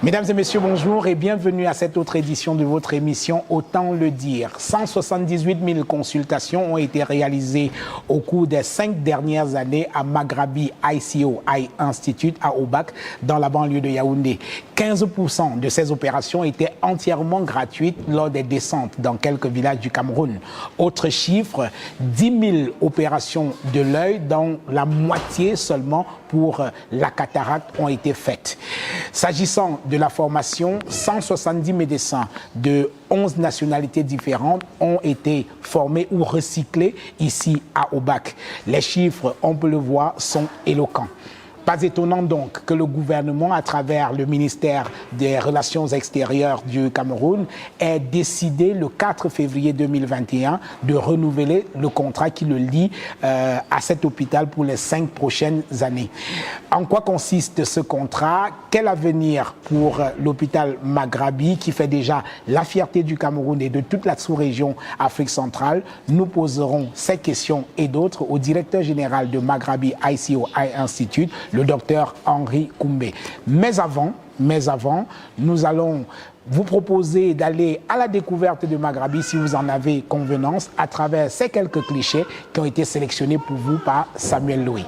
Mesdames et messieurs, bonjour et bienvenue à cette autre édition de votre émission Autant le dire. 178 000 consultations ont été réalisées au cours des 5 dernières années à Maghrabi ICO Eye Institute à Obak, dans la banlieue de Yaoundé. 15% de ces opérations étaient entièrement gratuites lors des descentes dans quelques villages du Cameroun. Autre chiffre, 10 000 opérations de l'œil, dont la moitié seulement pour la cataracte ont été faites. S'agissant de la formation, 170 médecins de 11 nationalités différentes ont été formés ou recyclés ici à Obak. Les chiffres, on peut le voir, sont éloquents. Pas étonnant donc que le gouvernement, à travers le ministère des Relations extérieures du Cameroun, ait décidé le 4 février 2021 de renouveler le contrat qui le lie à cet hôpital pour les 5 prochaines années. En quoi consiste ce contrat? Quel avenir pour l'hôpital Maghrabi qui fait déjà la fierté du Cameroun et de toute la sous-région Afrique centrale? Nous poserons ces questions et d'autres au directeur général de Maghrabi ICO Eye Institute, le docteur Henri Koumbé. Mais avant, nous allons vous proposer d'aller à la découverte de Maghrabi, si vous en avez convenance, à travers ces quelques clichés qui ont été sélectionnés pour vous par Samuel Louis.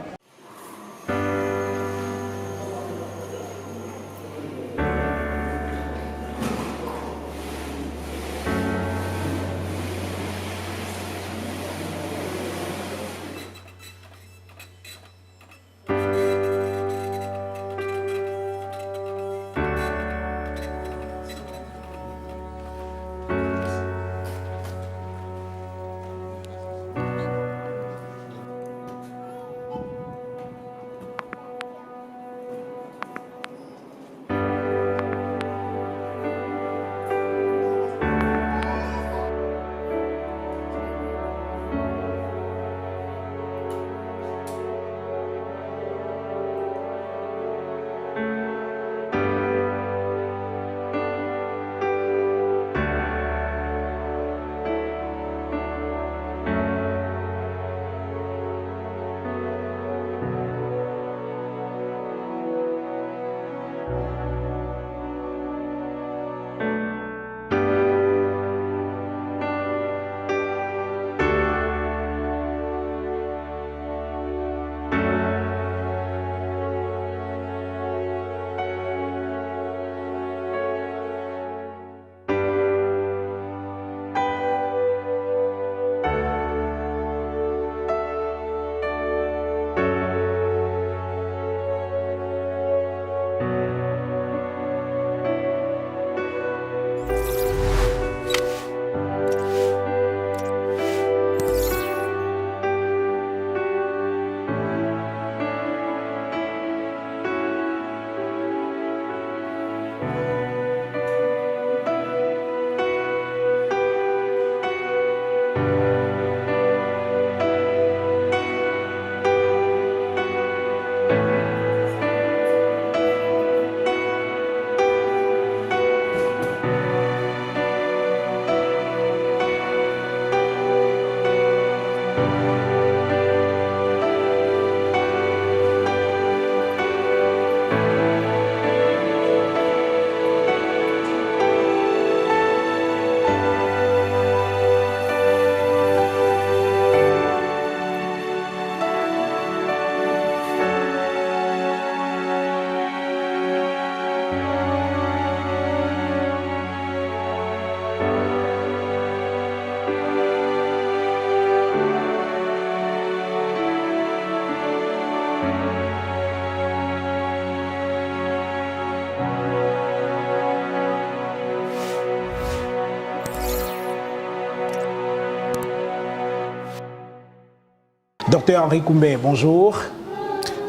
Docteur Henri Koumbé, bonjour.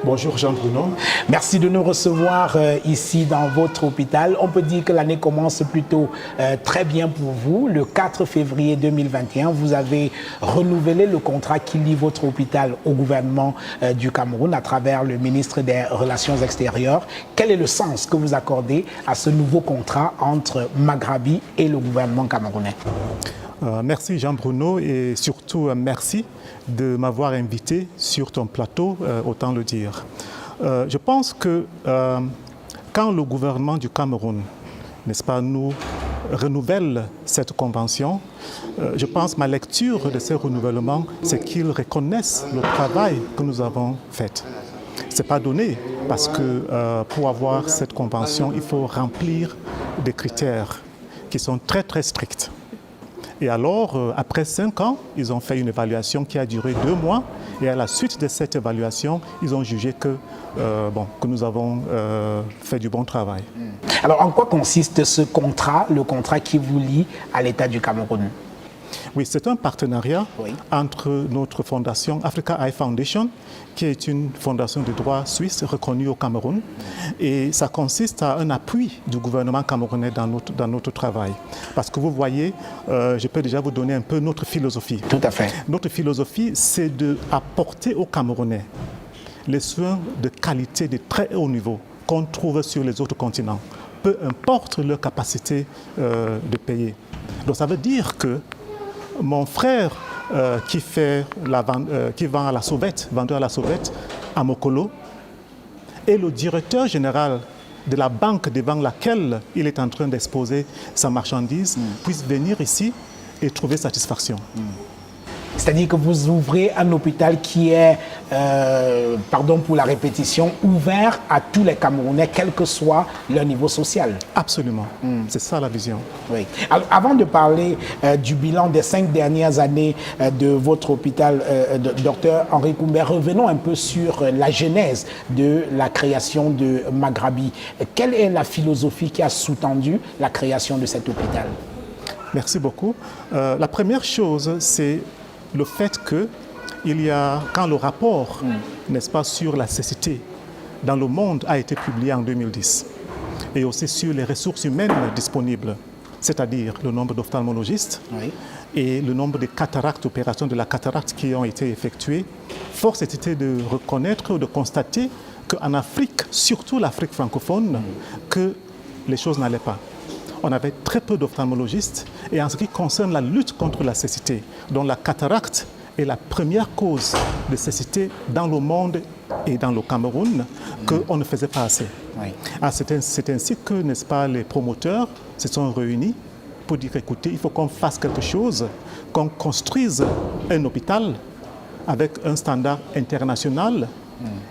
Bonjour Jean-Bruno. Merci de nous recevoir ici dans votre hôpital. On peut dire que l'année commence plutôt très bien pour vous. Le 4 février 2021, vous avez renouvelé le contrat qui lie votre hôpital au gouvernement du Cameroun à travers le ministre des Relations extérieures. Quel est le sens que vous accordez à ce nouveau contrat entre Maghrabi et le gouvernement camerounais? Merci Jean-Bruno et surtout merci de m'avoir invité sur ton plateau, autant le dire. Je pense que quand le gouvernement du Cameroun, n'est-ce pas, nous renouvelle cette convention, je pense ma lecture de ces renouvellements, c'est qu'ils reconnaissent le travail que nous avons fait. Ce n'est pas donné parce que pour avoir cette convention, il faut remplir des critères qui sont très très stricts. Et alors, après 5 ans, ils ont fait une évaluation qui a duré 2 mois. Et à la suite de cette évaluation, ils ont jugé que nous avons fait du bon travail. Alors, en quoi consiste ce contrat, le contrat qui vous lie à l'État du Cameroun? Oui, c'est un partenariat entre notre fondation Africa Eye Foundation, qui est une fondation de droit suisse reconnue au Cameroun. Et ça consiste à un appui du gouvernement camerounais dans notre travail. Parce que vous voyez, je peux déjà vous donner un peu notre philosophie. Tout à fait. Notre philosophie, c'est d'apporter aux Camerounais les soins de qualité de très haut niveau qu'on trouve sur les autres continents, peu importe leur capacité de payer. Donc ça veut dire que mon frère qui vend à la sauvette, vendeur à la sauvette, à Mokolo, et le directeur général de la banque devant laquelle il est en train d'exposer sa marchandise puissent venir ici et trouver satisfaction. C'est-à-dire que vous ouvrez un hôpital qui est, pardon pour la répétition, ouvert à tous les Camerounais, quel que soit leur niveau social. Absolument. C'est ça la vision. Oui. Alors, avant de parler du bilan des 5 dernières années de votre hôpital, docteur Henri Koumbé, revenons un peu sur la genèse de la création de Maghrabi. Quelle est la philosophie qui a sous-tendu la création de cet hôpital? Merci beaucoup. La première chose, c'est le fait que quand le rapport, n'est-ce pas, sur la cécité dans le monde a été publié en 2010, et aussi sur les ressources humaines disponibles, c'est-à-dire le nombre d'ophtalmologistes et le nombre de cataractes, opérations de la cataracte qui ont été effectuées, force était de reconnaître ou de constater qu'en Afrique, surtout l'Afrique francophone, que les choses n'allaient pas. On avait très peu d'ophtalmologistes, et en ce qui concerne la lutte contre la cécité, dont la cataracte est la première cause de cécité dans le monde et dans le Cameroun, qu'on ne faisait pas assez. C'est ainsi que, n'est-ce pas, les promoteurs se sont réunis pour dire, écoutez, il faut qu'on fasse quelque chose, qu'on construise un hôpital avec un standard international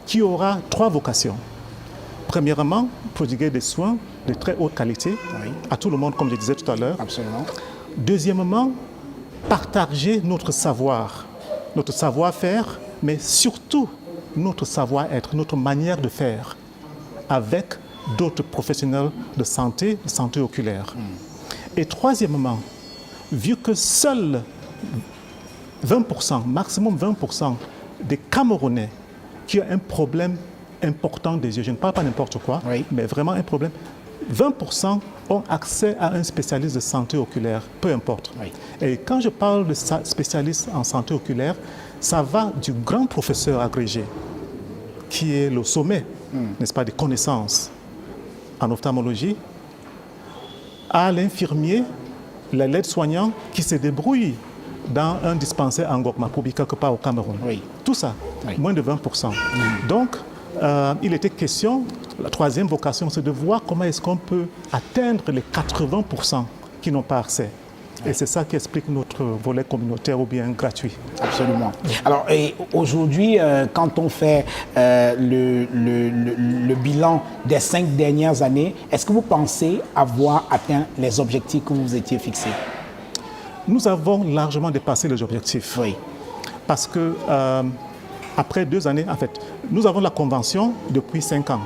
qui aura 3 vocations. Premièrement, prodiguer des soins de très haute qualité à tout le monde, comme je disais tout à l'heure. Absolument. Deuxièmement, partager notre savoir-faire, mais surtout notre savoir-être, notre manière de faire avec d'autres professionnels de santé oculaire. Et troisièmement, vu que seuls 20%, maximum 20% des Camerounais qui ont un problème important des yeux, je ne parle pas n'importe quoi, mais vraiment un problème, 20% ont accès à un spécialiste de santé oculaire, peu importe. Et quand je parle de spécialiste en santé oculaire, ça va du grand professeur agrégé, qui est le sommet, n'est-ce pas, des connaissances en ophtalmologie, à l'infirmier, l'aide-soignant qui se débrouille dans un dispensaire en Gokmapubi, quelque part au Cameroun. Tout ça, moins de 20%. Donc, il était question, la troisième vocation, c'est de voir comment est-ce qu'on peut atteindre les 80% qui n'ont pas accès. Et c'est ça qui explique notre volet communautaire ou bien gratuit. Absolument. Alors, aujourd'hui, quand on fait le bilan des 5 dernières années, est-ce que vous pensez avoir atteint les objectifs que vous étiez fixés? Nous avons largement dépassé les objectifs. Parce que après 2 années, en fait, nous avons la convention depuis 5 ans.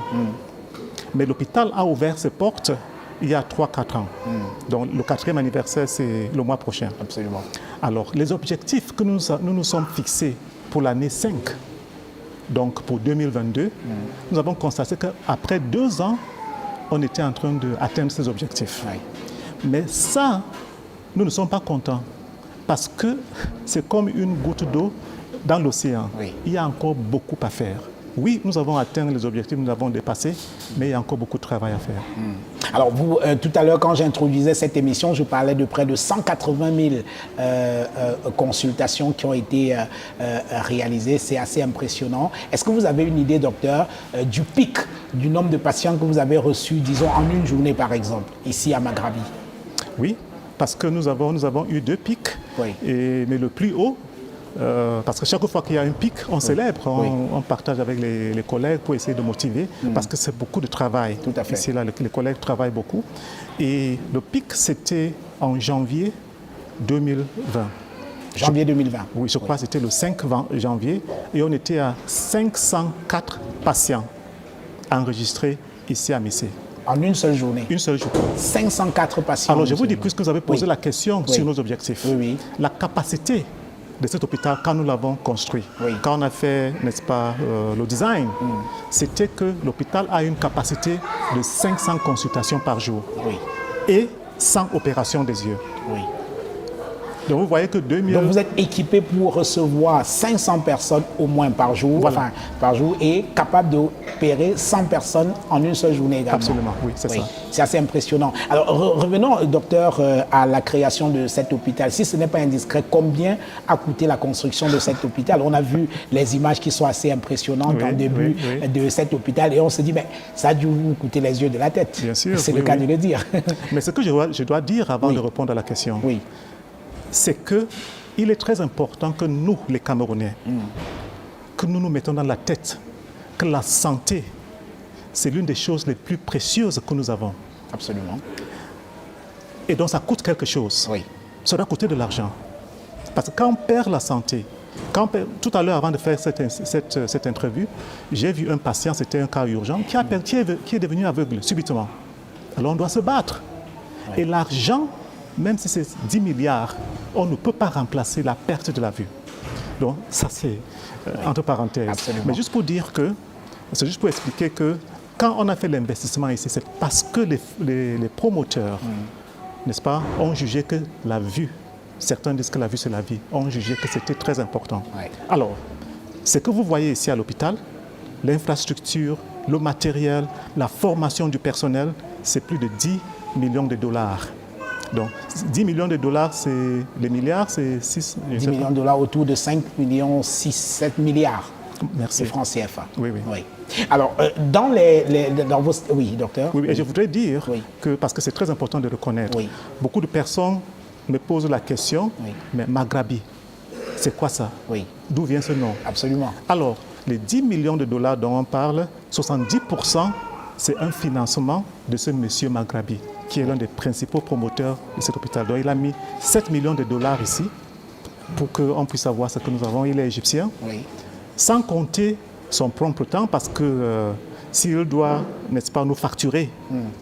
Mais l'hôpital a ouvert ses portes il y a 3-4 ans. Donc le 4e anniversaire, c'est le mois prochain. Absolument. Alors, les objectifs que nous nous sommes fixés pour l'année 5, donc pour 2022, nous avons constaté qu'après 2 ans, on était en train d'atteindre ces objectifs. Mais ça, nous ne sommes pas contents parce que c'est comme une goutte d'eau dans l'océan. Il y a encore beaucoup à faire. oui, nous avons atteint les objectifs, nous avons dépassé, mais il y a encore beaucoup de travail à faire. Alors, vous, tout à l'heure, quand j'introduisais cette émission, je parlais de près de 180 000 consultations qui ont été réalisées. C'est assez impressionnant. Est-ce que vous avez une idée, docteur, du pic du nombre de patients que vous avez reçus, disons, en une journée, par exemple, ici à Maghrabi? Oui, parce que nous avons eu 2 pics, Oui. mais le plus haut, parce que chaque fois qu'il y a un pic, on célèbre, on partage avec les collègues pour essayer de motiver, parce que c'est beaucoup de travail. Tout à fait. Ici, là, les collègues travaillent beaucoup. Et le pic, c'était en janvier 2020. Janvier 2020. Oui, je crois que c'était le 5 janvier, et on était à 504 patients enregistrés ici à Missé. En une seule journée. Une seule journée. 504 patients. Alors, je vous dis, puisque vous avez posé la question Oui. sur nos objectifs, Oui. la capacité de cet hôpital, quand nous l'avons construit, Oui. quand on a fait, n'est-ce pas, le design, c'était que l'hôpital a une capacité de 500 consultations par jour Oui. et 100 opérations des yeux. Oui. Donc, vous voyez que 2000... Donc vous êtes équipé pour recevoir 500 personnes au moins par jour, Voilà. par jour, et capable d'opérer 100 personnes en une seule journée également. Absolument, oui, c'est ça. C'est assez impressionnant. Alors revenons, docteur, à la création de cet hôpital. Si ce n'est pas indiscret, combien a coûté la construction de cet hôpital? On a vu les images qui sont assez impressionnantes Oui, au début oui. de cet hôpital, et on se dit, mais ça a dû vous coûter les yeux de la tête. Bien sûr, C'est oui, le cas oui. de le dire. Mais ce que je dois dire avant de répondre à la question, Oui. c'est qu'il est très important que nous, les Camerounais, que nous nous mettons dans la tête que la santé, c'est l'une des choses les plus précieuses que nous avons. Absolument. Et donc ça coûte quelque chose. Oui. Ça doit coûter de l'argent. Parce que quand on perd la santé, tout à l'heure, avant de faire cette entrevue, j'ai vu un patient, c'était un cas urgent, qui est devenu aveugle subitement. Alors on doit se battre. Et l'argent, même si c'est 10 milliards, on ne peut pas remplacer la perte de la vue. Donc ça c'est entre parenthèses. Absolument. Mais juste pour dire que, c'est juste pour expliquer que quand on a fait l'investissement ici, c'est parce que les promoteurs, n'est-ce pas, ont jugé que la vue, certains disent que la vue c'est la vie, ont jugé que c'était très important. Ouais. Alors, ce que vous voyez ici à l'hôpital, l'infrastructure, le matériel, la formation du personnel, c'est plus de 10 millions de dollars. Donc, 10 millions de dollars, c'est les milliards, c'est 6... 10 millions de dollars autour de 5 millions, 6, 7 milliards Merci. de francs CFA. Oui, oui. Oui. Alors, dans vos... Oui, docteur. Oui, et je voudrais dire Oui. que, parce que c'est très important de reconnaître, Oui. beaucoup de personnes me posent la question, Oui. mais Maghrabi, c'est quoi ça? Oui, D'où vient ce nom? absolument. Alors, les 10 millions de dollars dont on parle, 70%, c'est un financement de ce monsieur Maghrabi, qui est l'un des principaux promoteurs de cet hôpital. Donc, il a mis 7 millions de dollars ici pour qu'on puisse savoir ce que nous avons. Il est égyptien, Oui. sans compter son propre temps, parce que s'il doit, n'est-ce pas, nous facturer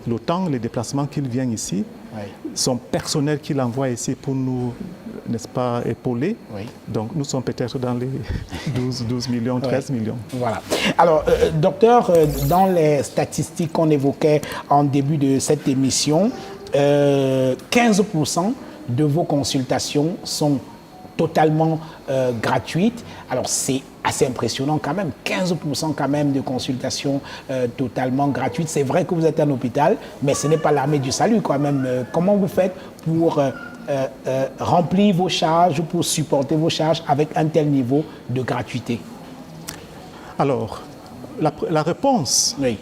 le temps, les déplacements qu'il vient ici, Oui. son personnel qu'il envoie ici pour nous, n'est-ce pas, épauler. Oui. Donc, nous sommes peut-être dans les 12 millions, 13 millions. Voilà. Alors, docteur, dans les statistiques qu'on évoquait en début de cette émission, 15% de vos consultations sont totalement gratuites. Alors, c'est assez impressionnant quand même, 15% quand même de consultations totalement gratuites. C'est vrai que vous êtes un hôpital, mais ce n'est pas l'armée du salut quand même. Comment vous faites pour remplir vos charges, pour supporter vos charges avec un tel niveau de gratuité? Alors, la réponse, Oui,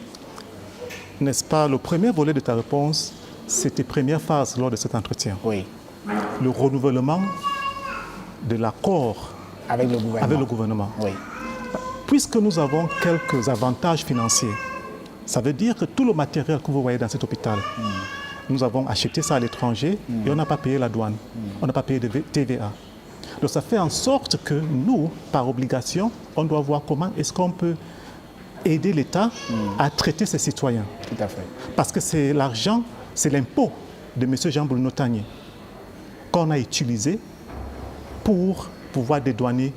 n'est-ce pas, le premier volet de ta réponse, c'est tes premières phases lors de cet entretien. oui, Le renouvellement de l'accord avec le gouvernement. avec le gouvernement. Oui, Puisque nous avons quelques avantages financiers, ça veut dire que tout le matériel que vous voyez dans cet hôpital, nous avons acheté ça à l'étranger et on n'a pas payé la douane, on n'a pas payé de TVA. Donc ça fait en sorte que nous, par obligation, on doit voir comment est-ce qu'on peut aider l'État à traiter ses citoyens. tout à fait. Parce que c'est l'argent, c'est l'impôt de M. Jean-Bruno Tagné qu'on a utilisé pour pouvoir dédouaner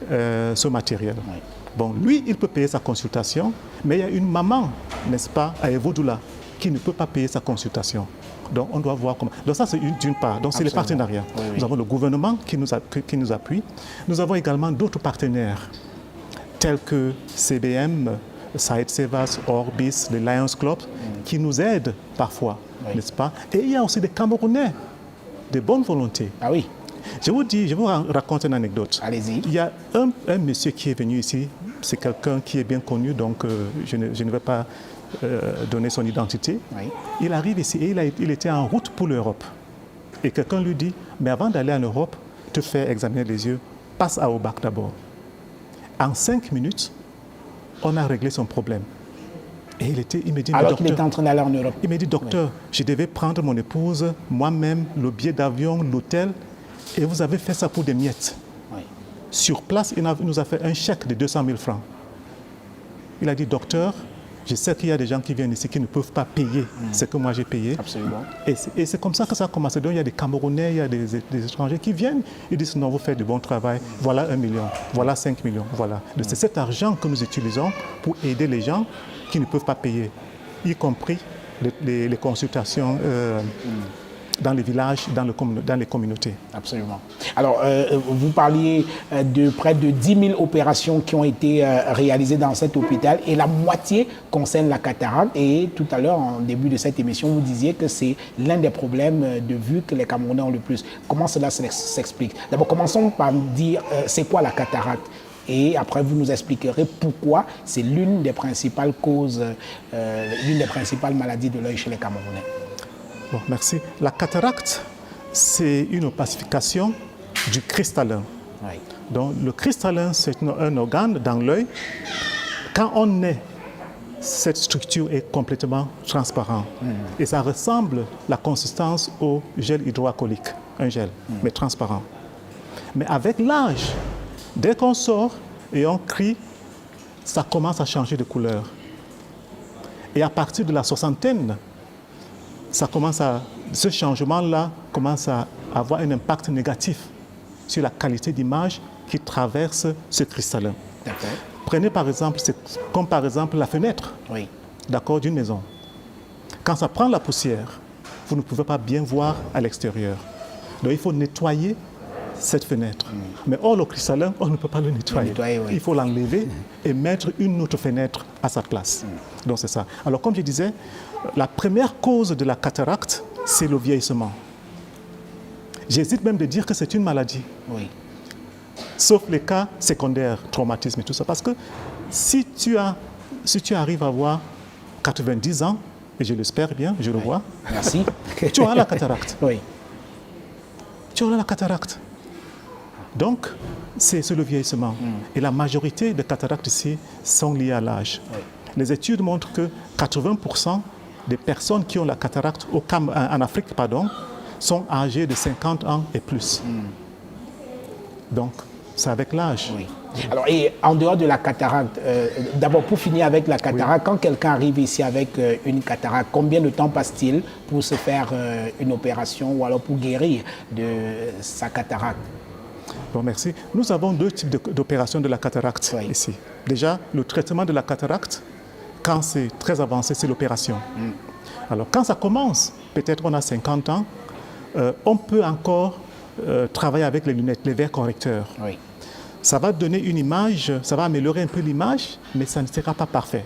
ce matériel. Oui. Bon, lui, il peut payer sa consultation, mais il y a une maman, n'est-ce pas, à Evodoula, qui ne peut pas payer sa consultation. Donc, on doit voir comment. Donc, ça, c'est d'une part. Donc, c'est les Absolument. partenariats. Oui, oui. Nous avons le gouvernement qui nous appuie. Nous avons également d'autres partenaires. tels que CBM, Saïd Sevas, Orbis, le Lions Club, qui nous aident parfois, n'est-ce pas? Et il y a aussi des Camerounais de bonne volonté. Ah oui. Je vous raconte une anecdote. Allez-y. Il y a un monsieur qui est venu ici, c'est quelqu'un qui est bien connu, donc je ne vais pas donner son identité. Oui. Il arrive ici et il était en route pour l'Europe. Et quelqu'un lui dit, mais avant d'aller en Europe, te faire examiner les yeux, passe à Aubac d'abord. En 5 minutes, on a réglé son problème. Et il me dit, alors qu'il était en train d'aller en Europe. Il me dit, docteur, je devais prendre mon épouse, moi-même, le billet d'avion, l'hôtel, et vous avez fait ça pour des miettes. Oui. Sur place, il nous a fait un chèque de 200 000 francs. Il a dit, docteur, je sais qu'il y a des gens qui viennent ici qui ne peuvent pas payer ce que moi j'ai payé. Absolument. Et c'est comme ça que ça a commencé. Donc il y a des Camerounais, il y a des étrangers qui viennent, ils disent, non, vous faites du bon travail, voilà 1 million, voilà 5 millions, voilà. C'est cet argent que nous utilisons pour aider les gens qui ne peuvent pas payer, y compris les consultations dans les villages, dans les communautés. Absolument. Alors, vous parliez de près de 10 000 opérations qui ont été réalisées dans cet hôpital et la moitié concerne la cataracte. Et tout à l'heure, en début de cette émission, vous disiez que c'est l'un des problèmes de vue que les Camerounais ont le plus. Comment cela s'explique? D'abord, commençons par dire c'est quoi la cataracte? Et après, vous nous expliquerez pourquoi c'est l'une des principales causes, l'une des principales maladies de l'œil chez les Camerounais. Bon, merci. La cataracte, c'est une opacification du cristallin. Oui. Donc, le cristallin, c'est un organe dans l'œil. Quand on naît, cette structure est complètement transparente. Et ça ressemble la consistance au gel hydroalcoolique, un gel, mais transparent. Mais avec l'âge, dès qu'on sort et on crie, ça commence à changer de couleur. Et à partir de la soixantaine, ce changement-là commence à avoir un impact négatif sur la qualité d'image qui traverse ce cristallin. Prenez par exemple, comme par exemple la fenêtre d'une maison. Quand ça prend la poussière, vous ne pouvez pas bien voir à l'extérieur. Donc il faut nettoyer cette fenêtre. Mais or, le cristallin, on ne peut pas le nettoyer. Il faut l'enlever et mettre une autre fenêtre à sa place. Donc c'est ça. Alors comme je disais, la première cause de la cataracte, c'est le vieillissement. J'hésite même de dire que c'est une maladie. Oui. Sauf les cas secondaires, traumatisme et tout ça. Parce que si tu arrives à avoir 90 ans, et je l'espère bien, je le vois, merci, tu auras la cataracte. Oui. Tu auras la cataracte. Donc, c'est le vieillissement. Et la majorité des cataractes ici sont liées à l'âge. Oui. Les études montrent que 80% des personnes qui ont la cataracte en Afrique sont âgées de 50 ans et plus. Donc, c'est avec l'âge. Oui. Alors, et en dehors de la cataracte, d'abord pour finir avec la cataracte, quand quelqu'un arrive ici avec une cataracte, combien de temps passe-t-il pour se faire une opération ou alors pour guérir de sa cataracte? Bon, merci. Nous avons 2 types d'opérations de la cataracte ici. Déjà, le traitement de la cataracte, quand c'est très avancé, c'est l'opération. Alors, quand ça commence, peut-être on a 50 ans, on peut encore travailler avec les lunettes, les verres correcteurs. Oui. Ça va donner une image, ça va améliorer un peu l'image, mais ça ne sera pas parfait.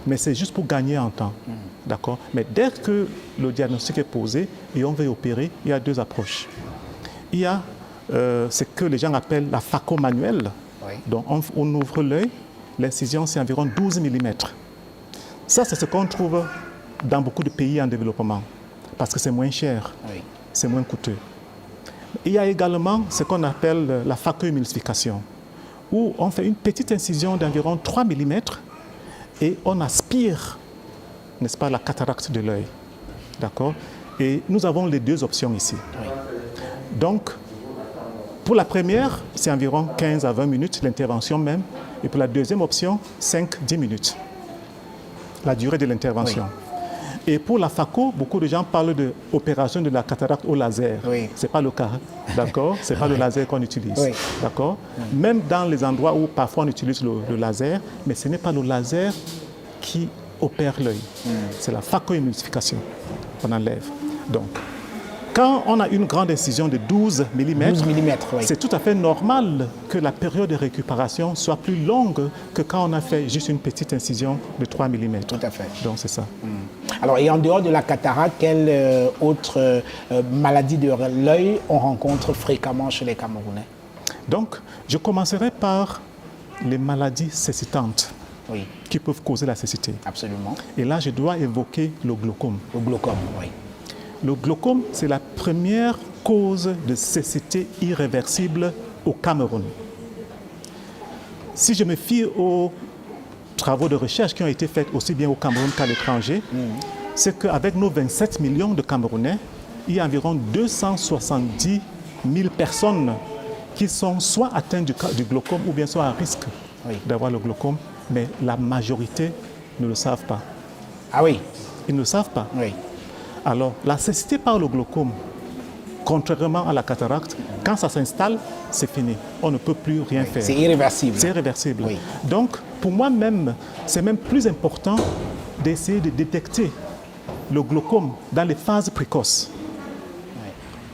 Mais c'est juste pour gagner en temps. D'accord? Mais dès que le diagnostic est posé et on veut opérer, il y a 2 approches. Il y a ce que les gens appellent la phaco manuelle. Oui. Donc on ouvre l'œil, l'incision c'est environ 12 mm. Ça, c'est ce qu'on trouve dans beaucoup de pays en développement, parce que c'est moins cher, c'est moins coûteux. Il y a également ce qu'on appelle la phacoémulsification, où on fait une petite incision d'environ 3 mm et on aspire, n'est-ce pas, la cataracte de l'œil. D'accord? Et nous avons les 2 options ici. Oui. Donc, pour la première, c'est environ 15 à 20 minutes, l'intervention même. Et pour la deuxième option, 5-10 minutes, la durée de l'intervention. Oui. Et pour la phaco, beaucoup de gens parlent d'opération de la cataracte au laser. Oui. Ce n'est pas le cas, d'accord? Ce n'est pas le laser qu'on utilise, d'accord? Même dans les endroits où parfois on utilise le laser, mais ce n'est pas le laser qui opère l'œil. C'est la phacoémulsification qu'on enlève. Donc, Quand on a une grande incision de 12 mm, 12 mm, oui. c'est tout à fait normal que la période de récupération soit plus longue que quand on a fait juste une petite incision de 3 mm. Tout à fait. Donc c'est ça. Alors, et en dehors de la cataracte, quelle autre maladie de l'œil on rencontre fréquemment chez les Camerounais? Donc, je commencerai par les maladies cécitantes Oui, qui peuvent causer la cécité. absolument. Et là, je dois évoquer le glaucome. Le glaucome, oui. Le glaucome, c'est la première cause de cécité irréversible au Cameroun. Si je me fie aux travaux de recherche qui ont été faits aussi bien au Cameroun qu'à l'étranger, c'est qu'avec nos 27 millions de Camerounais, il y a environ 270 000 personnes qui sont soit atteintes du glaucome ou bien soit à risque d'avoir le glaucome, mais la majorité ne le savent pas. Ah oui? Ils ne le savent pas. Oui. Alors, la cécité par le glaucome, contrairement à la cataracte, quand ça s'installe, c'est fini. On ne peut plus rien faire. C'est irréversible. C'est irréversible. Oui. Donc, pour moi-même, c'est même plus important d'essayer de détecter le glaucome dans les phases précoces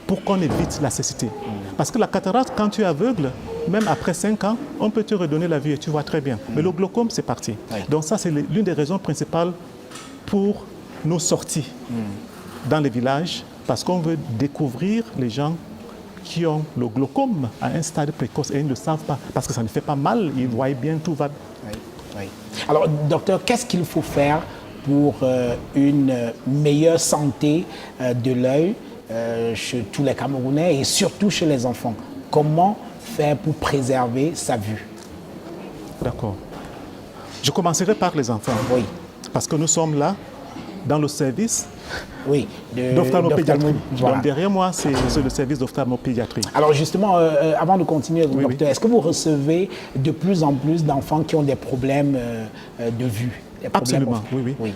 pour qu'on évite la cécité. Parce que la cataracte, quand tu es aveugle, même après 5 ans, on peut te redonner la vue et tu vois très bien. Mais le glaucome, c'est parti. Oui. Donc ça, c'est l'une des raisons principales pour nos sorties dans les villages, parce qu'on veut découvrir les gens qui ont le glaucome à un stade précoce et ils ne le savent pas, parce que ça ne fait pas mal, ils voient bien, tout va. Oui, oui. Alors, docteur, qu'est-ce qu'il faut faire pour une meilleure santé de l'œil chez tous les Camerounais et surtout chez les enfants? Comment faire pour préserver sa vue? D'accord. Je commencerai par les enfants. Oui. Parce que nous sommes là, dans le service Oui, d'ophtalmopédiatrie. voilà. Donc derrière moi, c'est le service d'ophtalmopédiatrie. Alors justement, avant de continuer, Oui, docteur, est-ce que vous recevez de plus en plus d'enfants qui ont des problèmes de vue? Des problèmes Absolument, oui.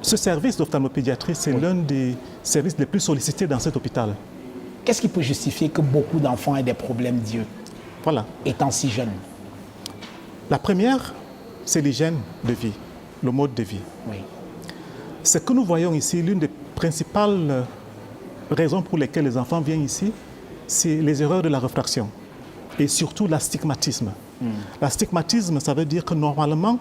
Ce service d'ophtalmopédiatrie, c'est l'un des services les plus sollicités dans cet hôpital. Qu'est-ce qui peut justifier que beaucoup d'enfants aient des problèmes d'yeux Voilà. étant si jeunes? La première, c'est l'hygiène de vie, le mode de vie. Oui. Ce que nous voyons ici, l'une des principales raisons pour lesquelles les enfants viennent ici, c'est les erreurs de la réfraction et surtout l'astigmatisme. L'astigmatisme, ça veut dire que normalement,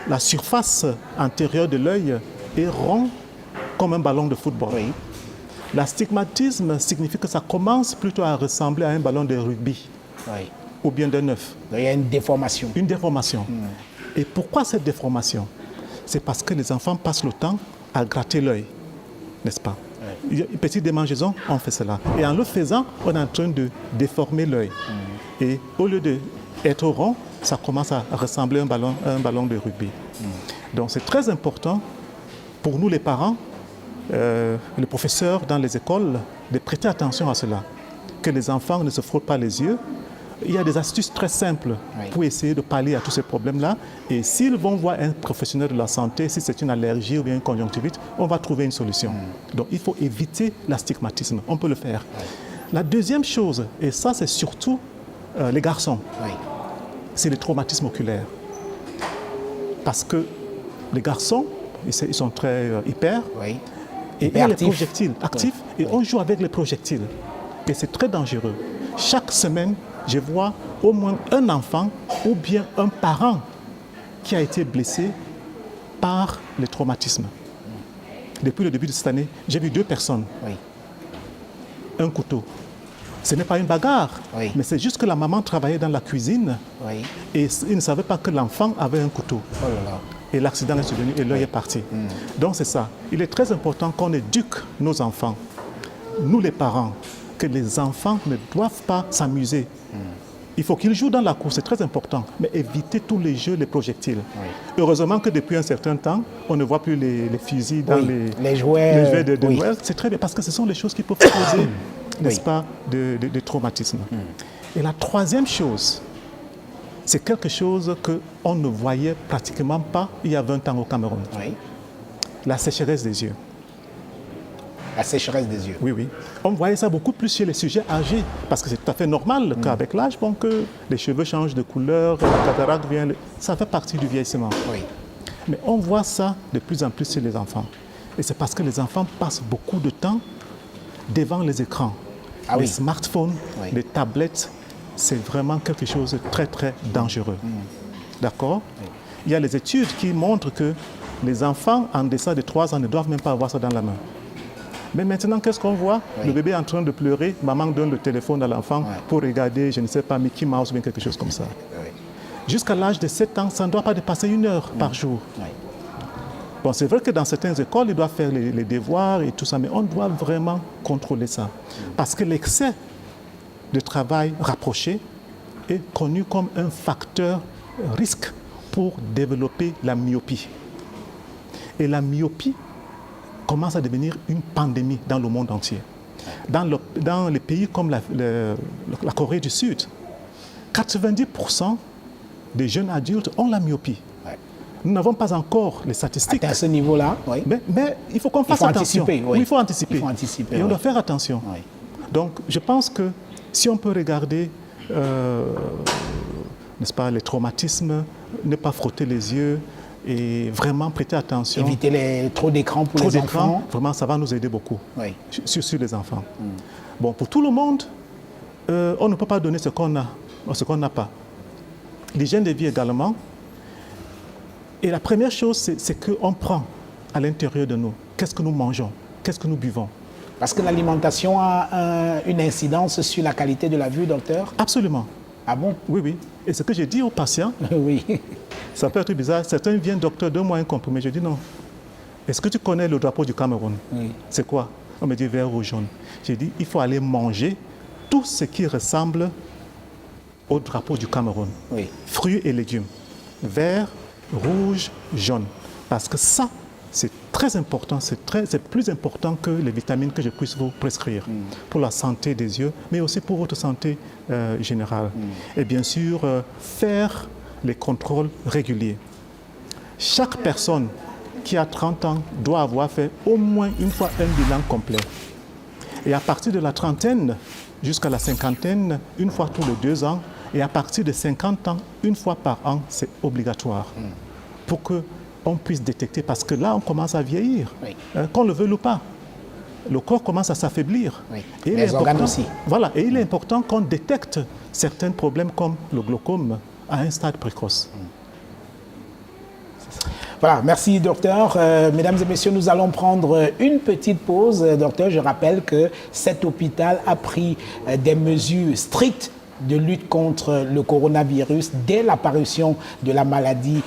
la surface antérieure de l'œil est rond comme un ballon de football. Oui. L'astigmatisme signifie que ça commence plutôt à ressembler à un ballon de rugby Oui. ou bien d'un œuf. Il y a une déformation. Une déformation. Et pourquoi cette déformation? C'est parce que les enfants passent le temps à gratter l'œil, n'est-ce pas? Il y a une petite démangeaison, on fait cela. Et en le faisant, on est en train de déformer l'œil. Et au lieu d'être rond, ça commence à ressembler à un ballon de rugby. Donc c'est très important pour nous les parents, les professeurs dans les écoles, de prêter attention à cela. Que les enfants ne se frottent pas les yeux. Il y a des astuces très simples pour essayer de pallier à tous ces problèmes-là. Et s'ils vont voir un professionnel de la santé, si c'est une allergie ou bien une conjonctivite, on va trouver une solution. Donc il faut éviter l'astigmatisme. On peut le faire. La deuxième chose, et ça c'est surtout les garçons, c'est le traumatisme oculaire. Parce que les garçons, ils sont très hyper. Et il y a les projectiles actifs et on joue avec les projectiles. Et c'est très dangereux. Chaque semaine, je vois au moins un enfant ou bien un parent qui a été blessé par le traumatisme. Depuis le début de cette année, j'ai vu 2 personnes. Un couteau. Ce n'est pas une bagarre, mais c'est juste que la maman travaillait dans la cuisine et il ne savait pas que l'enfant avait un couteau. Et l'accident est survenu et l'œil est parti. Donc c'est ça. Il est très important qu'on éduque nos enfants, nous les parents, que les enfants ne doivent pas s'amuser. Il faut qu'ils jouent dans la cour, c'est très important, mais éviter tous les jeux, les projectiles. Heureusement que depuis un certain temps, on ne voit plus les fusils dans les jouets de Noël. C'est très bien, parce que ce sont les choses qui peuvent causer, n'est-ce pas, de traumatisme. Et la troisième chose, c'est quelque chose qu'on ne voyait pratiquement pas il y a 20 ans au Cameroun. La sécheresse des yeux. La sécheresse des yeux. Oui. On voyait ça beaucoup plus chez les sujets âgés, parce que c'est tout à fait normal qu'avec l'âge, que les cheveux changent de couleur, la cataracte vient, ça fait partie du vieillissement. Mais on voit ça de plus en plus chez les enfants. Et c'est parce que les enfants passent beaucoup de temps devant les écrans. Ah les oui. smartphones, Oui. les tablettes, c'est vraiment quelque chose de très, très dangereux. D'accord? Il y a les études qui montrent que les enfants en deçà de 3 ans ne doivent même pas avoir ça dans la main. Mais maintenant, qu'est-ce qu'on voit? Oui. Le bébé est en train de pleurer, maman donne le téléphone à l'enfant pour regarder, je ne sais pas, Mickey Mouse ou bien quelque chose comme ça. Oui. Jusqu'à l'âge de 7 ans, ça ne doit pas dépasser 1 heure par jour. Oui. Bon, c'est vrai que dans certaines écoles, ils doivent faire les devoirs et tout ça, mais on doit vraiment contrôler ça. Parce que l'excès de travail rapproché est connu comme un facteur risque pour développer la myopie. Et la myopie commence à devenir une pandémie dans le monde entier. Dans les pays comme la Corée du Sud, 90% des jeunes adultes ont la myopie. Ouais. Nous n'avons pas encore les statistiques. À ce niveau-là, oui. Mais il faut qu'on fasse faut attention. anticiper, oui. Oui, il faut anticiper. Il faut anticiper, Et on oui. doit faire attention. Oui. Donc, je pense que si on peut regarder, n'est-ce pas, les traumatismes, ne pas frotter les yeux et vraiment prêter attention. Éviter trop d'écran pour Trop les d'écran, enfants. vraiment, ça va nous aider beaucoup, Oui. sur les enfants. Bon, pour tout le monde, on ne peut pas donner ce qu'on a, ce qu'on n'a pas. L'hygiène de vie également. Et la première chose, c'est qu'on prend à l'intérieur de nous. Qu'est-ce que nous mangeons? Qu'est-ce que nous buvons? Parce que l'alimentation a une incidence sur la qualité de la vue, docteur. Absolument. Ah bon? Oui, oui. Et ce que j'ai dit aux patients, Oui. ça peut être bizarre. Certains viennent, docteur, donne-moi un comprimé. Je dis non. Est-ce que tu connais le drapeau du Cameroun? Oui. C'est quoi? On me dit vert, rouge, jaune. J'ai dit, il faut aller manger tout ce qui ressemble au drapeau du Cameroun. Oui. Fruits et légumes. Vert, rouge, jaune. Parce que ça, c'est très important. C'est plus important que les vitamines que je puisse vous prescrire pour la santé des yeux, mais aussi pour votre santé générale. Et bien sûr, faire les contrôles réguliers. Chaque personne qui a 30 ans doit avoir fait au moins une fois un bilan complet. Et à partir de la trentaine jusqu'à la cinquantaine, une fois tous les 2 ans, et à partir de 50 ans, une fois par an, c'est obligatoire. Pour qu'on puisse détecter, parce que là, on commence à vieillir, Oui. qu'on le veuille ou pas. Le corps commence à s'affaiblir. Oui. Et il Les est organes important- aussi. Voilà, et il est important qu'on détecte certains problèmes comme le glaucome à un stade précoce. Voilà, merci docteur. Mesdames et messieurs, nous allons prendre une petite pause. Docteur, je rappelle que cet hôpital a pris des mesures strictes de lutte contre le coronavirus dès l'apparition de la maladie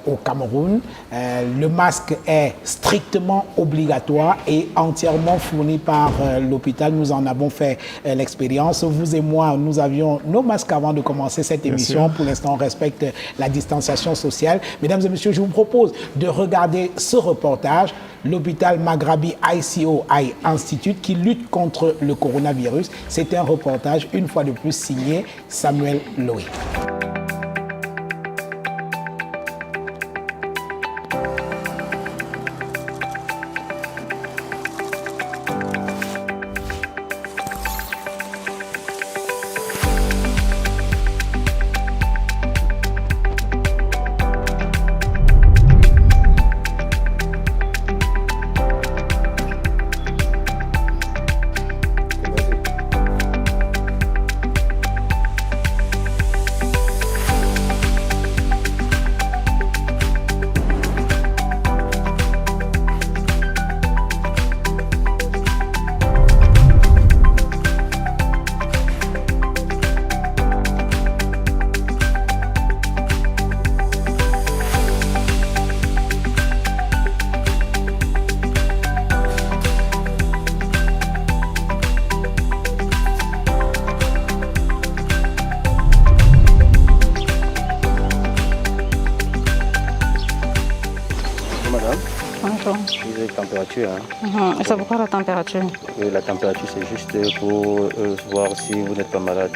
au Cameroun. Le masque est strictement obligatoire et entièrement fourni par l'hôpital. Nous en avons fait l'expérience. Vous et moi, nous avions nos masques avant de commencer cette émission. sûr. Pour l'instant, on respecte la distanciation sociale. Mesdames et messieurs, je vous propose de regarder ce reportage, l'hôpital Maghrabi ICO Eye Institute qui lutte contre le coronavirus. C'est un reportage, une fois de plus, signé Samuel Loé. Madame, Bonjour. vous avez température. Hein? Et c'est pourquoi la température? Et la température, c'est juste pour voir si vous n'êtes pas malade.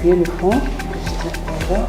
appuyer le fond. Voilà.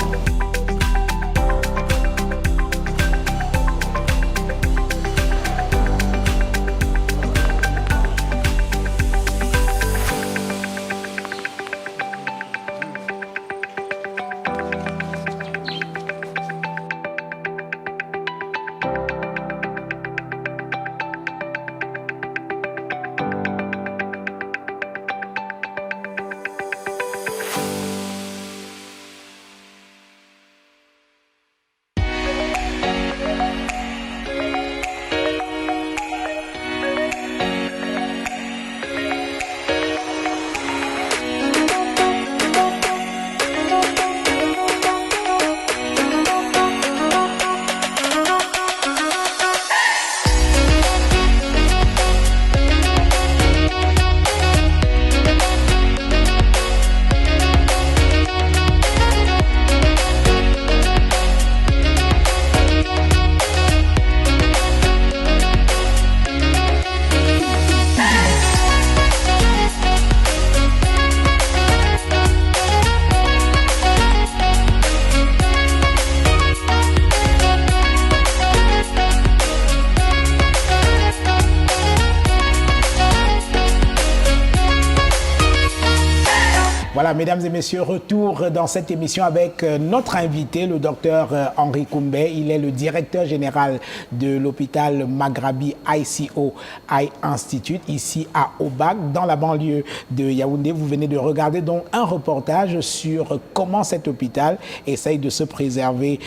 Voilà, mesdames et messieurs, retour dans cette émission avec notre invité, le docteur Henri Koumbé. Il est le directeur général de l'hôpital Maghrabi ICO Eye Institute, ici à Aubac, dans la banlieue de Yaoundé. Vous venez de regarder donc un reportage sur comment cet hôpital essaye de se préserver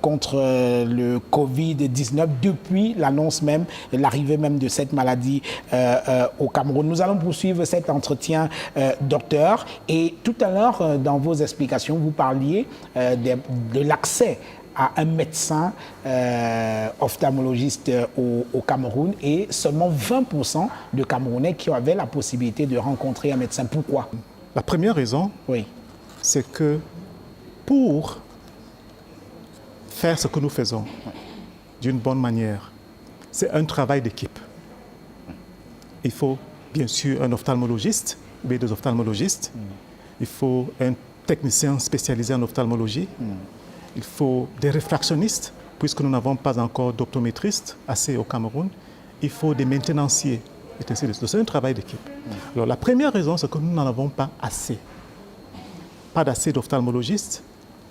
contre le Covid-19 depuis l'annonce même, l'arrivée même de cette maladie au Cameroun. Nous allons poursuivre cet entretien, docteur, et tout à l'heure, dans vos explications, vous parliez de l'accès à un médecin ophtalmologiste au Cameroun et seulement 20% de Camerounais qui avaient la possibilité de rencontrer un médecin. Pourquoi? La première raison, oui, c'est que pour faire ce que nous faisons d'une bonne manière, c'est un travail d'équipe. Il faut bien sûr un ophtalmologiste ou bien des ophtalmologistes. Il faut un technicien spécialisé en ophtalmologie. Il faut des réfractionnistes, puisque nous n'avons pas encore d'optométristes assez au Cameroun. Il faut des maintenanciers. C'est un travail d'équipe. Alors la première raison, c'est que nous n'en avons pas assez. Pas assez d'ophtalmologistes,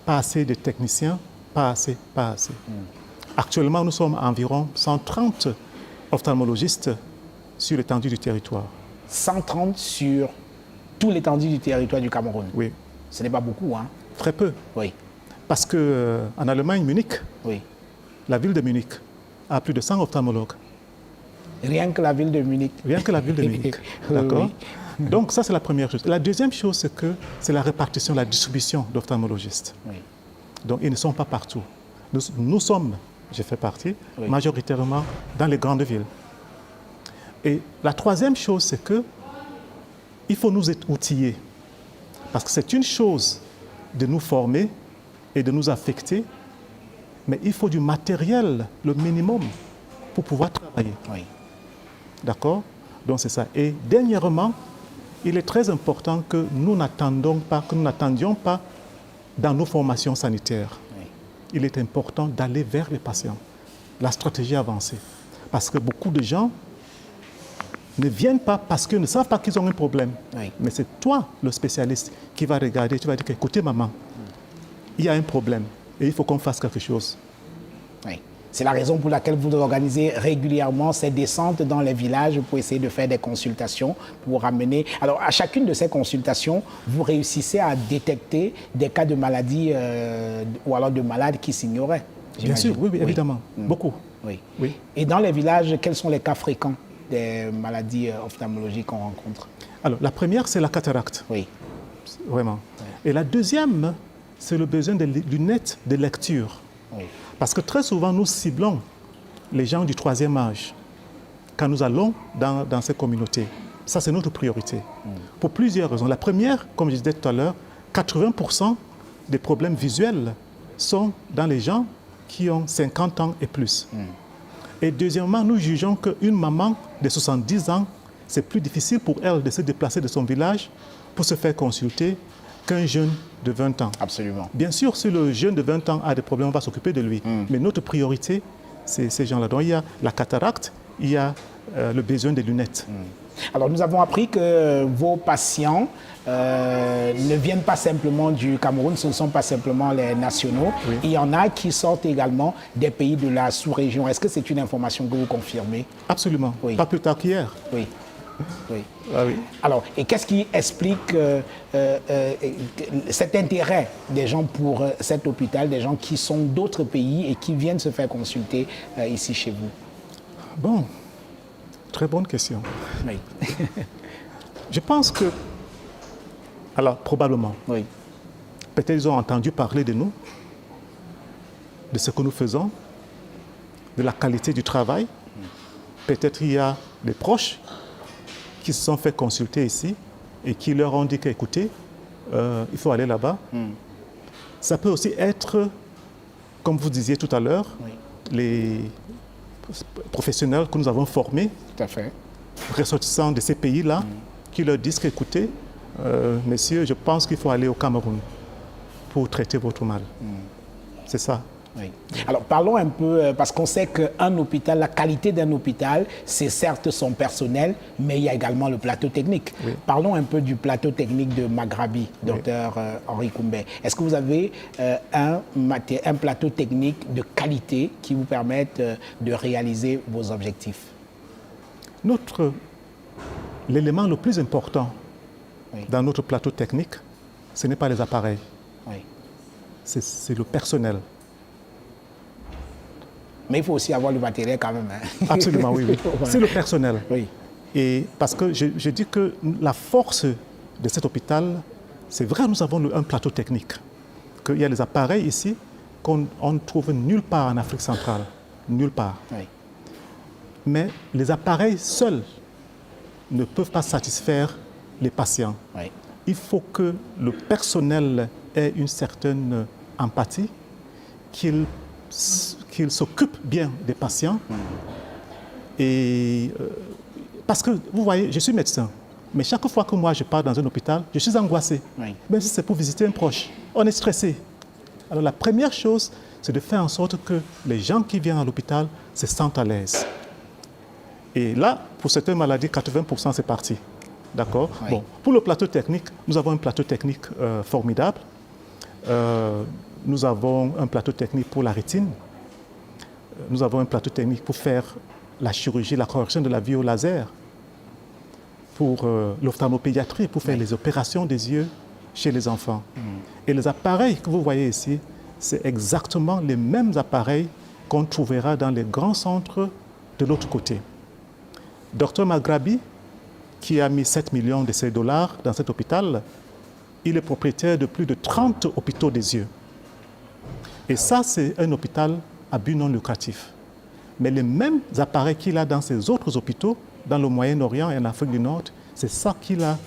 pas assez de techniciens, pas assez. Actuellement, nous sommes environ 130 ophtalmologistes sur l'étendue du territoire. 130 sur tout l'étendue du territoire du Cameroun. Oui. Ce n'est pas beaucoup, hein? Très peu. Oui. Parce qu'en Allemagne, Munich, Oui. la ville de Munich a plus de 100 ophtalmologues. Rien que la ville de Munich. Rien que la ville de Munich. D'accord? Donc ça, c'est la première chose. La deuxième chose, c'est que c'est la répartition, la distribution d'ophtalmologistes. Oui. Donc ils ne sont pas partout. Nous sommes, j'ai fait partie, Oui. majoritairement dans les grandes villes. Et la troisième chose, c'est que il faut nous outiller. Parce que c'est une chose de nous former et de nous affecter, mais il faut du matériel, le minimum, pour pouvoir travailler. Oui. D'accord? Donc c'est ça. Et dernièrement, il est très important que nous n'attendions pas dans nos formations sanitaires. Oui. Il est important d'aller vers les patients. La stratégie avancée. Parce que beaucoup de gens ne viennent pas parce qu'ils ne savent pas qu'ils ont un problème. Oui. Mais c'est toi, le spécialiste, qui va regarder, tu vas dire, écoutez maman, il y a un problème et il faut qu'on fasse quelque chose. Oui. C'est la raison pour laquelle vous organisez régulièrement ces descentes dans les villages pour essayer de faire des consultations, pour ramener... Alors, à chacune de ces consultations, vous réussissez à détecter des cas de maladie ou alors de malades qui s'ignoraient. Bien sûr, oui, évidemment. Beaucoup. Oui. Oui. Et dans les villages, quels sont les cas fréquents des maladies ophtalmologiques qu'on rencontre? Alors, la première, c'est la cataracte. Oui. Vraiment. Et la deuxième, c'est le besoin de lunettes de lecture. Oui. Parce que très souvent, nous ciblons les gens du troisième âge quand nous allons dans ces communautés. Ça, c'est notre priorité. Pour plusieurs raisons. La première, comme je disais tout à l'heure, 80% des problèmes visuels sont dans les gens qui ont 50 ans et plus. Et deuxièmement, nous jugeons qu'une maman de 70 ans, c'est plus difficile pour elle de se déplacer de son village pour se faire consulter qu'un jeune de 20 ans. Absolument. Bien sûr, si le jeune de 20 ans a des problèmes, on va s'occuper de lui. Mais notre priorité, c'est ces gens-là. Donc il y a la cataracte, il y a le besoin des lunettes. Alors, nous avons appris que vos patients ne viennent pas simplement du Cameroun, ce ne sont pas simplement les nationaux. Oui. Il y en a qui sortent également des pays de la sous-région. Est-ce que c'est une information que vous confirmez? Absolument. Oui. Pas plus tard qu'hier. Oui. Oui. Ah oui. Alors, et qu'est-ce qui explique cet intérêt des gens pour cet hôpital, des gens qui sont d'autres pays et qui viennent se faire consulter ici chez vous? Bon, très bonne question. Oui. Je pense que, alors probablement, Oui. peut-être ils ont entendu parler de nous, de ce que nous faisons, de la qualité du travail. Peut-être il y a des proches qui se sont fait consulter ici et qui leur ont dit qu'écoutez, il faut aller là-bas. Ça peut aussi être, comme vous disiez tout à l'heure, Oui. les professionnels que nous avons formés, Tout à fait. ressortissants de ces pays-là, qui leur disent qu'écoutez, messieurs, je pense qu'il faut aller au Cameroun pour traiter votre mal. C'est ça. Oui. Alors parlons un peu, parce qu'on sait qu'un hôpital, la qualité d'un hôpital, c'est certes son personnel, mais il y a également le plateau technique. Oui. Parlons un peu du plateau technique de Maghrabi, docteur Henri Koumbé. Est-ce que vous avez un plateau technique de qualité qui vous permette de réaliser vos objectifs? L'élément le plus important Oui. dans notre plateau technique, ce n'est pas les appareils, Oui. c'est le personnel. Mais il faut aussi avoir le matériel quand même. Hein. Absolument, oui. Voilà. C'est le personnel. Oui. Et parce que je dis que la force de cet hôpital, c'est vrai, nous avons un plateau technique. Qu'il y a les appareils ici qu'on ne trouve nulle part en Afrique centrale. Nulle part. Oui. Mais les appareils seuls ne peuvent pas satisfaire les patients. Oui. Il faut que le personnel ait une certaine empathie, qu'il s'occupe bien des patients. Et parce que, vous voyez, je suis médecin, mais chaque fois que moi je pars dans un hôpital, je suis angoissé. Oui. Même si c'est pour visiter un proche, on est stressé. Alors la première chose, c'est de faire en sorte que les gens qui viennent à l'hôpital se sentent à l'aise. Et là, pour certaines maladies, 80% c'est parti. D'accord? Oui. Bon, pour le plateau technique, nous avons un plateau technique formidable. Nous avons un plateau technique pour la rétine. Nous avons un plateau technique pour faire la chirurgie, la correction de la vue au laser. Pour l'ophtalmopédiatrie, pour faire les opérations des yeux chez les enfants. Et les appareils que vous voyez ici, c'est exactement les mêmes appareils qu'on trouvera dans les grands centres de l'autre côté. Dr Maghrabi, qui a mis 7 millions de ses dollars dans cet hôpital, il est propriétaire de plus de 30 hôpitaux des yeux. Et ça, c'est un hôpital à but non lucratif. Mais les mêmes appareils qu'il a dans ses autres hôpitaux, dans le Moyen-Orient et en Afrique du Nord, c'est ça qu'il a,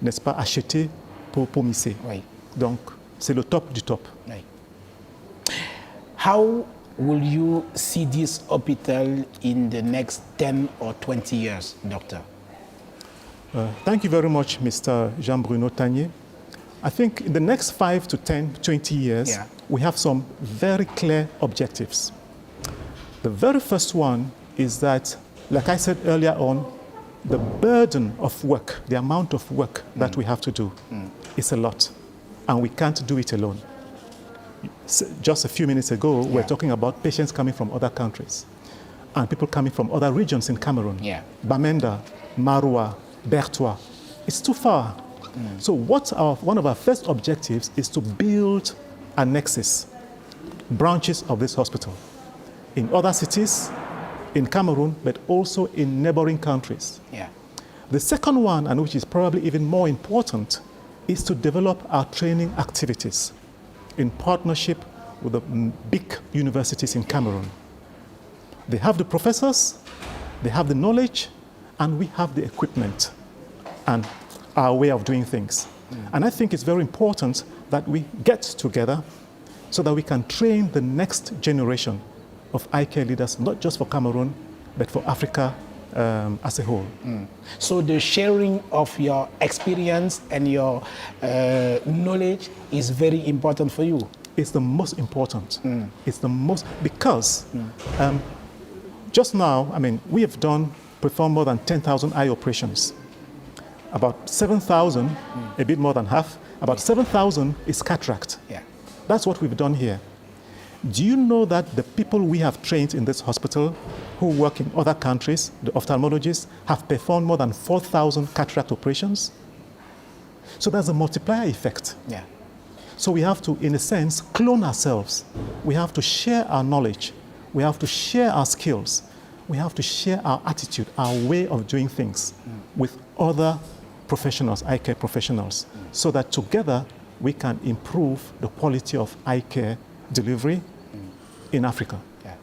n'est-ce pas, acheté pour misser. Oui. Donc, c'est le top du top. Oui. How will you see this hospital in the next 10 or 20 years, doctor? Thank you very much, Mr. Jean-Bruno Tanier. I think in the next 5 to 10, 20 years, Yeah. we have some very clear objectives. The very first one is that, like I said earlier on, the burden of work, the amount of work that we have to do is a lot, and we can't do it alone. Just a few minutes ago, we were talking about patients coming from other countries and people coming from other regions in Cameroon. Yeah. Bamenda, Marwa, Bertois. It's too far. So one of our first objectives is to build annexes, branches of this hospital in other cities, in Cameroon, but also in neighboring countries. Yeah. The second one, and which is probably even more important, is to develop our training activities in partnership with the big universities in Cameroon. They have the professors, they have the knowledge, and we have the equipment and our way of doing things. And I think it's very important that we get together so that we can train the next generation of eye care leaders, not just for Cameroon, but for Africa as a whole. So the sharing of your experience and your knowledge is very important for you. It's the most important. It's the most, because just now, I mean, we have performed more than 10,000 eye operations. About 7,000, a bit more than half, about 7,000 is cataract. Yeah. That's what we've done here. Do you know that the people we have trained in this hospital who work in other countries, the ophthalmologists, have performed more than 4,000 cataract operations? So there's a multiplier effect. Yeah. So we have to, in a sense, clone ourselves. We have to share our knowledge. We have to share our skills. We have to share our attitude, our way of doing things with other professionals, eye care professionals, so that together we can improve the quality of eye care delivery in Africa. Yeah.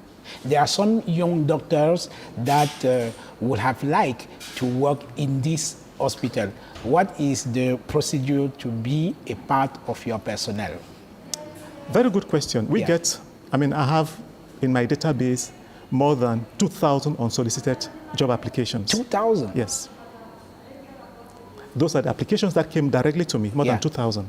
There are some young doctors that would have liked to work in this hospital. What is the procedure to be a part of your personnel? Very good question. We get, I have in my database more than 2,000 unsolicited job applications. 2,000? Yes. Those are the applications that came directly to me, more than 2,000.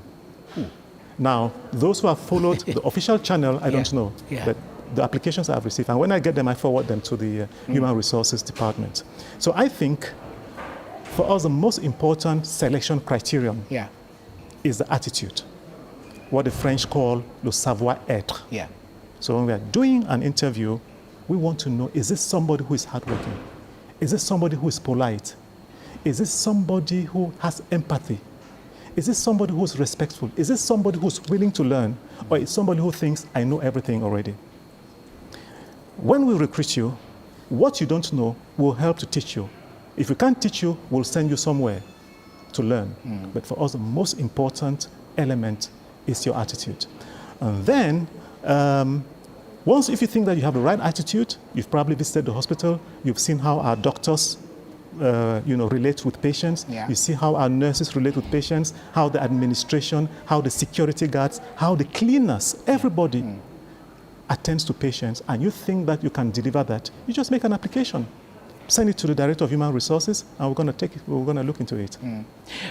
Now, those who have followed the official channel, I don't know. But the applications I've received, and when I get them, I forward them to the Human Resources Department. So I think for us, the most important selection criterion is the attitude, what the French call le savoir-être. Yeah. So when we are doing an interview, we want to know, is this somebody who is hardworking? Is this somebody who is polite? Is this somebody who has empathy? Is this somebody who is respectful? Is this somebody who is willing to learn? Or is somebody who thinks, I know everything already? When we recruit you, what you don't know will help to teach you. If we can't teach you, we'll send you somewhere to learn. But for us, the most important element is your attitude. And then, once if you think that you have the right attitude, you've probably visited the hospital, you've seen how our doctors relate with patients. Yeah. You see how our nurses relate with patients, how the administration, how the security guards, how the cleaners, everybody attends to patients, and you think that you can deliver that, you just make an application. Send it to the Director of Human Resources, and we're going to look into it.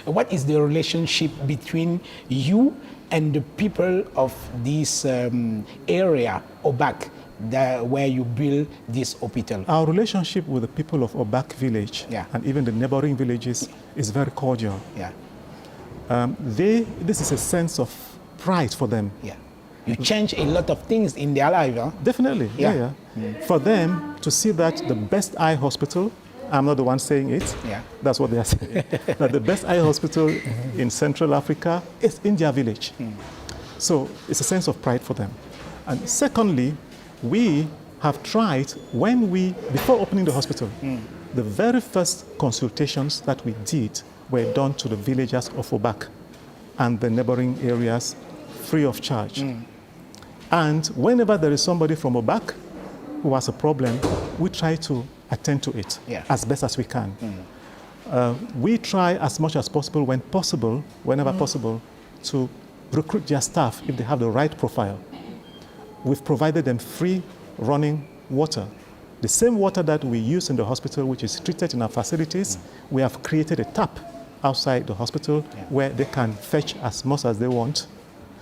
What is the relationship between you and the people of this area, Obak, where you build this hospital? Our relationship with the people of Obak village and even the neighboring villages is very cordial. Yeah. This is a sense of pride for them. Yeah. You change a lot of things in their life, huh? Definitely, For them to see that the best eye hospital, I'm not the one saying it, that's what they are saying, that the best eye hospital in Central Africa is in their village. So it's a sense of pride for them. And secondly, we have tried, before opening the hospital, the very first consultations that we did were done to the villagers of Obak and the neighboring areas free of charge. And whenever there is somebody from Obak who has a problem, we try to attend to it as best as we can. We try as much as possible, whenever possible, to recruit their staff if they have the right profile. We've provided them free running water. The same water that we use in the hospital, which is treated in our facilities, we have created a tap outside the hospital where they can fetch as much as they want.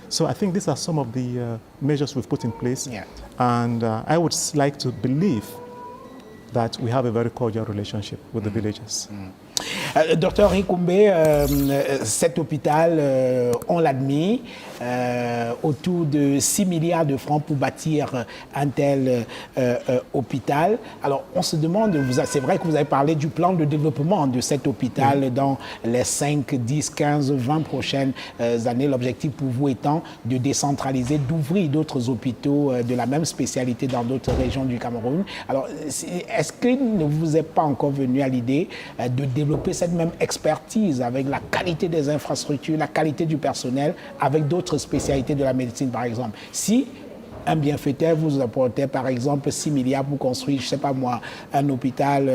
So I think these are some of the measures we've put in place. And I would like to believe that we have a very cordial relationship with the villagers. Docteur Rikoumbe, cet hôpital, on l'admet, autour de 6 milliards de francs pour bâtir un tel hôpital. Alors, on se demande, c'est vrai que vous avez parlé du plan de développement de cet hôpital dans les 5, 10, 15, 20 prochaines années. L'objectif pour vous étant de décentraliser, d'ouvrir d'autres hôpitaux de la même spécialité dans d'autres régions du Cameroun. Alors, est-ce qu'il ne vous est pas encore venu à l'idée de développer cette même expertise avec la qualité des infrastructures, la qualité du personnel, avec d'autres spécialités de la médecine, par exemple? Si un bienfaiteur vous apportait, par exemple, 6 milliards pour construire, je ne sais pas moi, un hôpital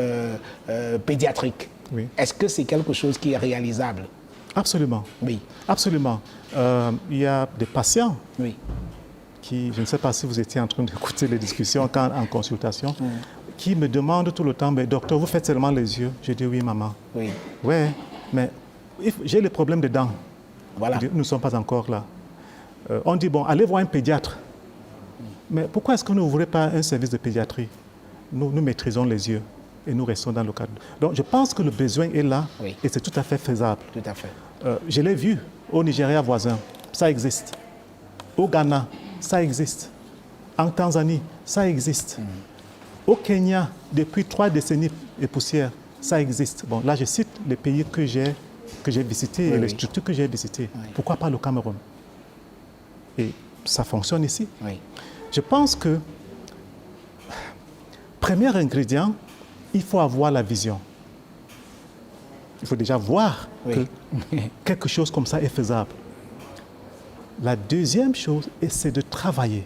pédiatrique, est-ce que c'est quelque chose qui est réalisable? Absolument. Oui. Absolument. Il y a des patients qui, je ne sais pas si vous étiez en train d'écouter les discussions en consultation, qui me demande tout le temps, mais docteur, vous faites seulement les yeux? Je dis oui, maman. Oui. Ouais, mais j'ai les problèmes de dents. Voilà. Nous ne sommes pas encore là. On dit, bon, allez voir un pédiatre. Mais pourquoi est-ce que nous n'ouvrez pas un service de pédiatrie? Nous maîtrisons les yeux et nous restons dans le cadre. Donc, je pense que le besoin est là et c'est tout à fait faisable. Tout à fait. Je l'ai vu au Nigeria voisin, ça existe. Au Ghana, ça existe. En Tanzanie, ça existe. Au Kenya, depuis 3 décennies et poussière, ça existe. Bon, là, je cite les pays que j'ai visités et les structures que j'ai visitées. Oui. Pourquoi pas le Cameroun? Et ça fonctionne ici. Oui. Je pense que, premier ingrédient, il faut avoir la vision. Il faut déjà voir que quelque chose comme ça est faisable. La deuxième chose, c'est de travailler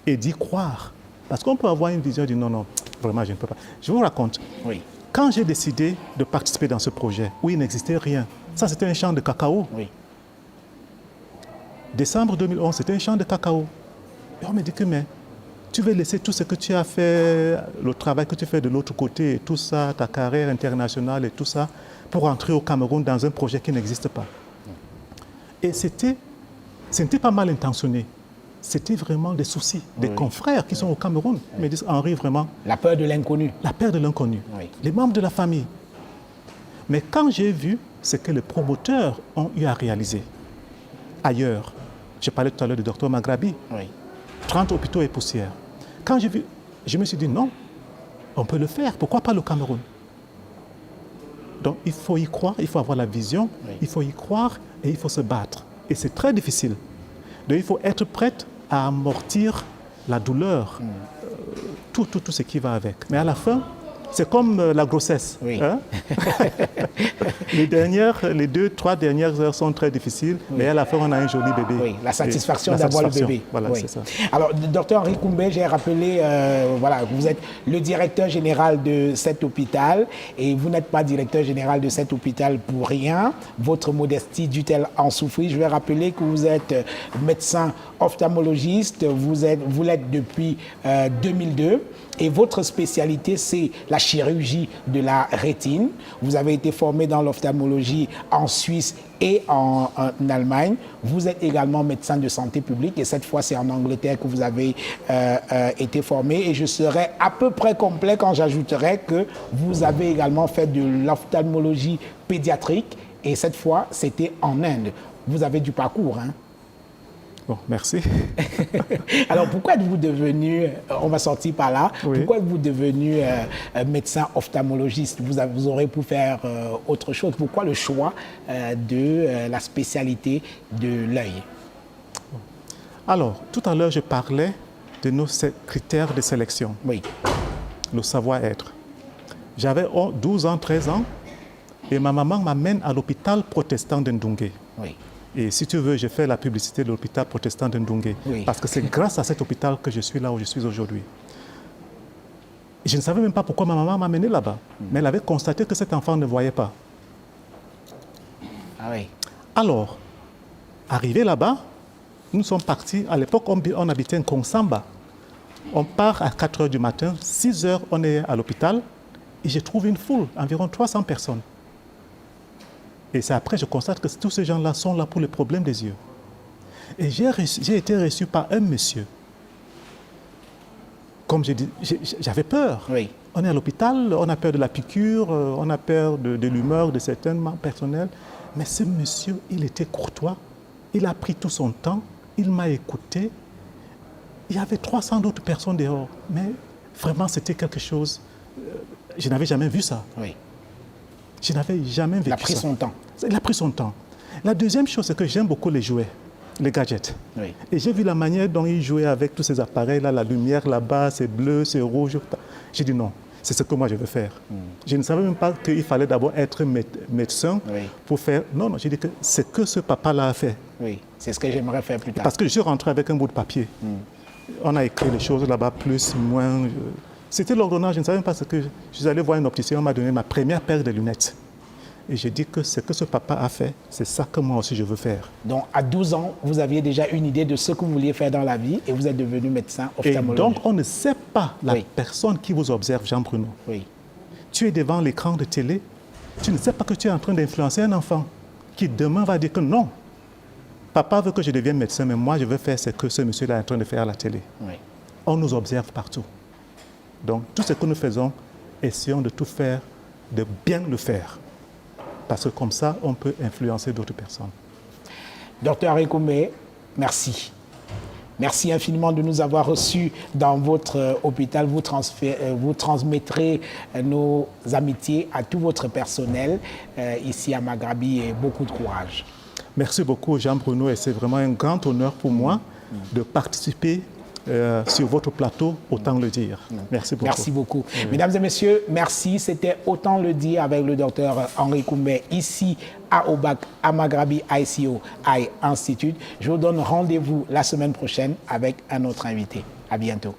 et d'y croire. Parce qu'on peut avoir une vision et dire non, non, vraiment, je ne peux pas. Je vous raconte. Oui. Quand j'ai décidé de participer dans ce projet, où il n'existait rien, ça c'était un champ de cacao. Oui. Décembre 2011, c'était un champ de cacao. Et on me dit que, mais tu veux laisser tout ce que tu as fait, le travail que tu fais de l'autre côté, et tout ça, ta carrière internationale et tout ça, pour entrer au Cameroun dans un projet qui n'existe pas. Et ce n'était pas mal intentionné. C'était vraiment des soucis. Des confrères qui sont au Cameroun me disent, Henri, vraiment... La peur de l'inconnu. La peur de l'inconnu. Oui. Les membres de la famille. Mais quand j'ai vu ce que les promoteurs ont eu à réaliser ailleurs, je parlais tout à l'heure du docteur Maghrabi, 30 hôpitaux et poussières. Quand j'ai vu, je me suis dit, non, on peut le faire. Pourquoi pas le Cameroun? Donc, il faut y croire, il faut avoir la vision, il faut y croire et il faut se battre. Et c'est très difficile. Donc, il faut être prête à amortir la douleur, tout ce qui va avec. Mais à la fin, c'est comme la grossesse. Oui. Hein? Les 2-3 dernières heures sont très difficiles, mais à la fin, on a un joli bébé. Oui, la satisfaction d'avoir le bébé. Voilà, oui. c'est ça. Alors, docteur Henri Koumbé, j'ai rappelé, voilà, vous êtes le directeur général de cet hôpital et vous n'êtes pas directeur général de cet hôpital pour rien. Votre modestie dut-elle en souffrir? Je vais rappeler que vous êtes médecin ophtalmologiste, vous l'êtes depuis 2002 et votre spécialité, c'est la chirurgie de la rétine. Vous avez été formé dans l'ophtalmologie en Suisse et en Allemagne. Vous êtes également médecin de santé publique et cette fois, c'est en Angleterre que vous avez été formé. Et je serai à peu près complet quand j'ajouterai que vous avez également fait de l'ophtalmologie pédiatrique et cette fois, c'était en Inde. Vous avez du parcours, hein? Bon, merci. Alors, pourquoi êtes-vous devenu, on va sortir par là, pourquoi êtes-vous devenu médecin ophtalmologiste? Vous aurez pu faire autre chose. Pourquoi le choix de la spécialité de l'œil? Alors, tout à l'heure, je parlais de nos critères de sélection. Oui. Le savoir-être. J'avais 12 ans, 13 ans, et ma maman m'amène à l'hôpital protestant de Ndunge. Oui. Et si tu veux, je fais la publicité de l'hôpital protestant de Ndunge. Oui. Parce que c'est grâce à cet hôpital que je suis là où je suis aujourd'hui. Je ne savais même pas pourquoi ma maman m'a amené là-bas. Mais elle avait constaté que cet enfant ne voyait pas. Ah oui. Alors, arrivé là-bas, nous sommes partis. À l'époque, on habitait en Konsamba. On part à 4 h du matin. 6 h, on est à l'hôpital. Et je trouve une foule, environ 300 personnes. Et c'est après que je constate que tous ces gens-là sont là pour les problèmes des yeux. Et j'ai été reçu par un monsieur. Comme j'ai dit, j'avais peur. Oui. On est à l'hôpital, on a peur de la piqûre, on a peur de l'humeur de certains membres personnels. Mais ce monsieur, il était courtois. Il a pris tout son temps. Il m'a écouté. Il y avait 300 autres personnes dehors. Mais vraiment, c'était quelque chose... je n'avais jamais vu ça. Oui. Je n'avais jamais vécu ça. Il a pris son temps. Il a pris son temps. La deuxième chose, c'est que j'aime beaucoup les jouets, les gadgets. Oui. Et j'ai vu la manière dont il jouait avec tous ces appareils-là, la lumière là-bas, c'est bleu, c'est rouge. J'ai dit non, c'est ce que moi je veux faire. Je ne savais même pas qu'il fallait d'abord être médecin pour faire... Non, j'ai dit que c'est que ce papa-là a fait. Oui, c'est ce que j'aimerais faire plus tard. Parce que je suis rentré avec un bout de papier. On a écrit les choses là-bas, plus, moins... C'était l'ordonnance, je ne savais même pas ce que... Je suis allé voir un opticien, on m'a donné ma première paire de lunettes. Et j'ai dit que ce que ce papa a fait, c'est ça que moi aussi je veux faire. Donc, à 12 ans, vous aviez déjà une idée de ce que vous vouliez faire dans la vie et vous êtes devenu médecin Et ophtalmologiste. donc, on ne sait pas la Oui. personne qui vous observe, Jean-Bruno. Oui. Tu es devant l'écran de télé, tu ne sais pas que tu es en train d'influencer un enfant qui demain va dire que non, papa veut que je devienne médecin, mais moi je veux faire ce que ce monsieur-là est en train de faire à la télé. Oui. On nous observe partout. Donc, tout ce que nous faisons, essayons de tout faire, de bien le faire. Parce que comme ça, on peut influencer d'autres personnes. Docteur Ekoumé, merci. Merci infiniment de nous avoir reçus dans votre hôpital. Vous transmettrez nos amitiés à tout votre personnel ici à Maghrabi et beaucoup de courage. Merci beaucoup, Jean-Bruno, et c'est vraiment un grand honneur pour moi de participer sur votre plateau, Autant le dire. Merci beaucoup. Merci beaucoup. Mesdames et messieurs, merci. C'était Autant le dire avec le docteur Henri Koumé ici à Aubac, à Maghrabi ICO Eye Institute. Je vous donne rendez-vous la semaine prochaine avec un autre invité. À bientôt.